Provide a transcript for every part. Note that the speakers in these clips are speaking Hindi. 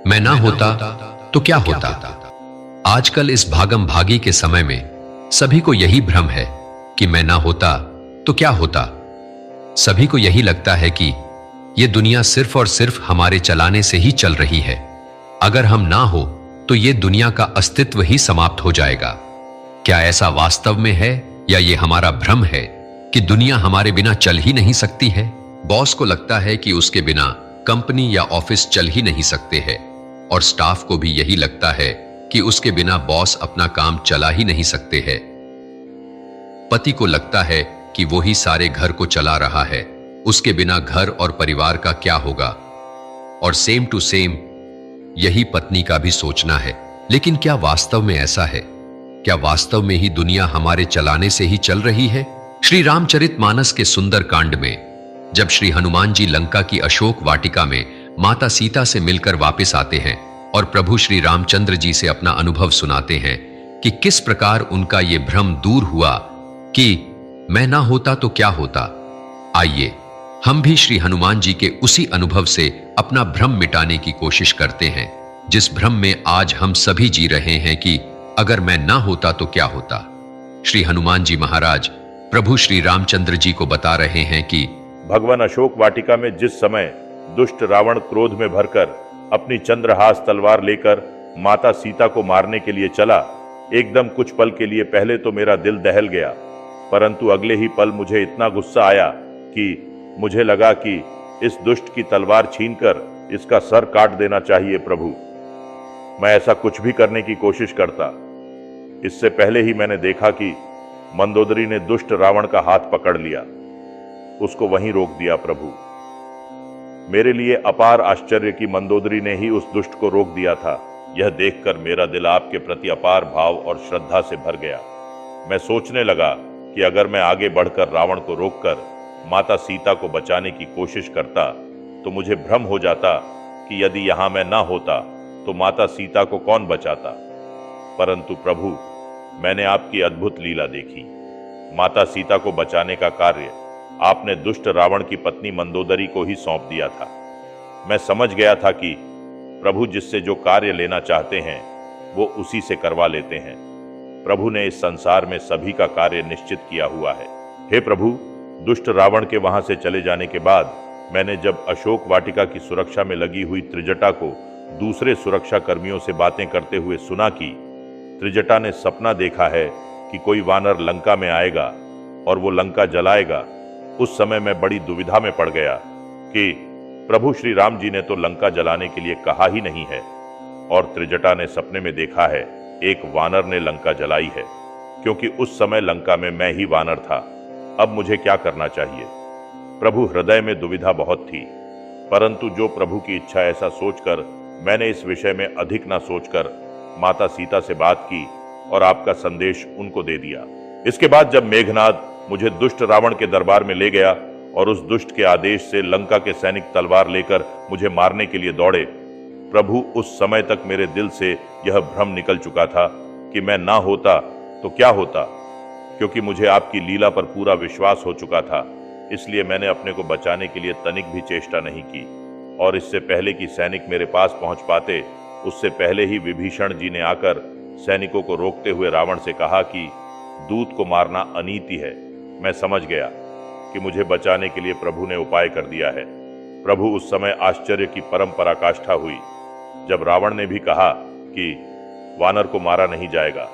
मैं ना होता तो क्या होता। आजकल इस भागम भागी के समय में सभी को यही भ्रम है कि मैं ना होता तो क्या होता। सभी को यही लगता है कि यह दुनिया सिर्फ और सिर्फ हमारे चलाने से ही चल रही है। अगर हम ना हो तो यह दुनिया का अस्तित्व ही समाप्त हो जाएगा। क्या ऐसा वास्तव में है या यह हमारा भ्रम है कि दुनिया हमारे बिना चल ही नहीं सकती है। बॉस को लगता है कि उसके बिना कंपनी या ऑफिस चल ही नहीं सकते हैं और स्टाफ को भी यही लगता है कि उसके बिना बॉस अपना काम चला ही नहीं सकते हैं। पति को लगता है कि वो ही सारे घर को चला रहा है, उसके बिना घर और परिवार का क्या होगा। और सेम टू सेम यही पत्नी का भी सोचना है। लेकिन क्या वास्तव में ऐसा है? क्या वास्तव में ही दुनिया हमारे चलाने से ही चल रही है? श्री रामचरितमानस के सुंदर कांड में जब श्री हनुमान जी लंका की अशोक वाटिका में माता सीता से मिलकर वापस आते हैं और प्रभु श्री रामचंद्र जी से अपना अनुभव सुनाते हैं कि किस प्रकार उनका यह भ्रम दूर हुआ कि मैं ना होता तो क्या होता। आइए हम भी श्री हनुमान जी के उसी अनुभव से अपना भ्रम मिटाने की कोशिश करते हैं, जिस भ्रम में आज हम सभी जी रहे हैं कि अगर मैं ना होता तो क्या होता। श्री हनुमान जी महाराज प्रभु श्री रामचंद्र जी को बता रहे हैं कि भगवान अशोक वाटिका में जिस समय दुष्ट रावण क्रोध में भरकर अपनी चंद्रहास तलवार लेकर माता सीता को मारने के लिए चला, एकदम कुछ पल के लिए पहले तो मेरा दिल दहल गया, परंतु अगले ही पल मुझे इतना गुस्सा आया कि मुझे लगा कि इस दुष्ट की तलवार छीनकर इसका सर काट देना चाहिए। प्रभु, मैं ऐसा कुछ भी करने की कोशिश करता। इससे पहले ही मैंने देखा कि मंदोदरी ने दुष्ट रावण का हाथ पकड़ लिया, उसको वहीं रोक दिया। प्रभु, मेरे लिए अपार आश्चर्य की मंदोदरी ने ही उस दुष्ट को रोक दिया था। यह देखकर मेरा दिल आपके प्रति अपार भाव और श्रद्धा से भर गया। मैं सोचने लगा कि अगर मैं आगे बढ़कर रावण को रोककर माता सीता को बचाने की कोशिश करता तो मुझे भ्रम हो जाता कि यदि यहां मैं ना होता तो माता सीता को कौन बचाता। परंतु प्रभु, मैंने आपकी अद्भुत लीला देखी। माता सीता को बचाने का कार्य आपने दुष्ट रावण की पत्नी मंदोदरी को ही सौंप दिया था। मैं समझ गया था कि प्रभु जिससे जो कार्य लेना चाहते हैं वो उसी से करवा लेते हैं। प्रभु ने इस संसार में सभी का कार्य निश्चित किया हुआ है। हे प्रभु, दुष्ट रावण के वहां से चले जाने के बाद मैंने जब अशोक वाटिका की सुरक्षा में लगी हुई त्रिजटा को दूसरे सुरक्षा कर्मियों से बातें करते हुए सुना कि त्रिजटा ने सपना देखा है कि कोई वानर लंका में आएगा और वो लंका जलाएगा। उस समय मैं बड़ी दुविधा में पड़ गया कि प्रभु श्री राम जी ने तो लंका जलाने के लिए कहा ही नहीं है और त्रिजटा ने सपने में देखा है एक वानर ने लंका जलाई है, क्योंकि उस समय लंका में मैं ही वानर था। अब मुझे क्या करना चाहिए? प्रभु, हृदय में दुविधा बहुत थी, परंतु जो प्रभु की इच्छा ऐसा सोचकर मैंने इस विषय में अधिक ना सोचकर माता सीता से बात की और आपका संदेश उनको दे दिया। इसके बाद जब मेघनाद मुझे दुष्ट रावण के दरबार में ले गया और उस दुष्ट के आदेश से लंका के सैनिक तलवार लेकर मुझे मारने के लिए दौड़े, प्रभु, उस समय तक मेरे दिल से यह भ्रम निकल चुका था कि मैं ना होता तो क्या होता, क्योंकि मुझे आपकी लीला पर पूरा विश्वास हो चुका था। इसलिए मैंने अपने को बचाने के लिए तनिक भी चेष्टा नहीं की और इससे पहले कि सैनिक मेरे पास पहुंच पाते, उससे पहले ही विभीषण जी ने आकर सैनिकों को रोकते हुए रावण से कहा कि दूत को मारना अनीति है। मैं समझ गया कि मुझे बचाने के लिए प्रभु ने उपाय कर दिया है। प्रभु, उस समय आश्चर्य की परम पराकाष्ठा हुई जब रावण ने भी कहा कि वानर को मारा नहीं जाएगा,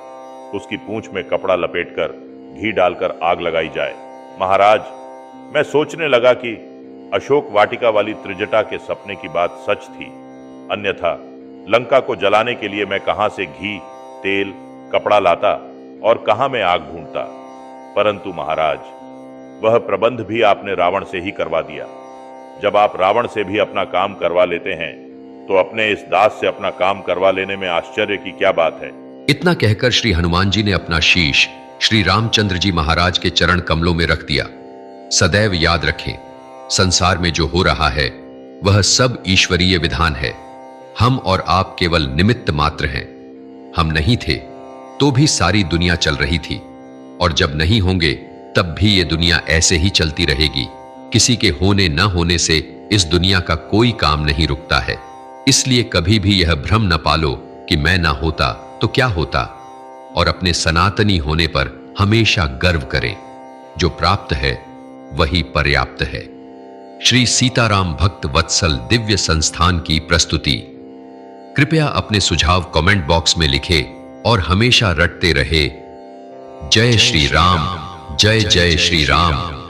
उसकी पूंछ में कपड़ा लपेटकर घी डालकर आग लगाई जाए। महाराज, मैं सोचने लगा कि अशोक वाटिका वाली त्रिजटा के सपने की बात सच थी, अन्यथा लंका को जलाने के लिए मैं कहां से घी, तेल, कपड़ा लाता और कहां मैं आग ढूंढता। परंतु महाराज, वह प्रबंध भी आपने रावण से ही करवा दिया। जब आप रावण से भी अपना काम करवा लेते हैं तो अपने इस दास से अपना काम करवा लेने में आश्चर्य की क्या बात है। इतना कहकर श्री हनुमान जी ने अपना शीश श्री रामचंद्र जी महाराज के चरण कमलों में रख दिया। सदैव याद रखें, संसार में जो हो रहा है वह सब ईश्वरीय विधान है। हम और आप केवल निमित्त मात्र हैं। हम नहीं थे तो भी सारी दुनिया चल रही थी, और जब नहीं होंगे तब भी ये दुनिया ऐसे ही चलती रहेगी। किसी के होने न होने से इस दुनिया का कोई काम नहीं रुकता है। इसलिए कभी भी यह भ्रम न पालो कि मैं ना होता तो क्या होता, और अपने सनातनी होने पर हमेशा गर्व करें। जो प्राप्त है वही पर्याप्त है। श्री सीताराम भक्त वत्सल दिव्य संस्थान की प्रस्तुति। कृपया अपने सुझाव कमेंट बॉक्स में लिखें और हमेशा रटते रहे। जय श्री राम, जय जय श्री राम।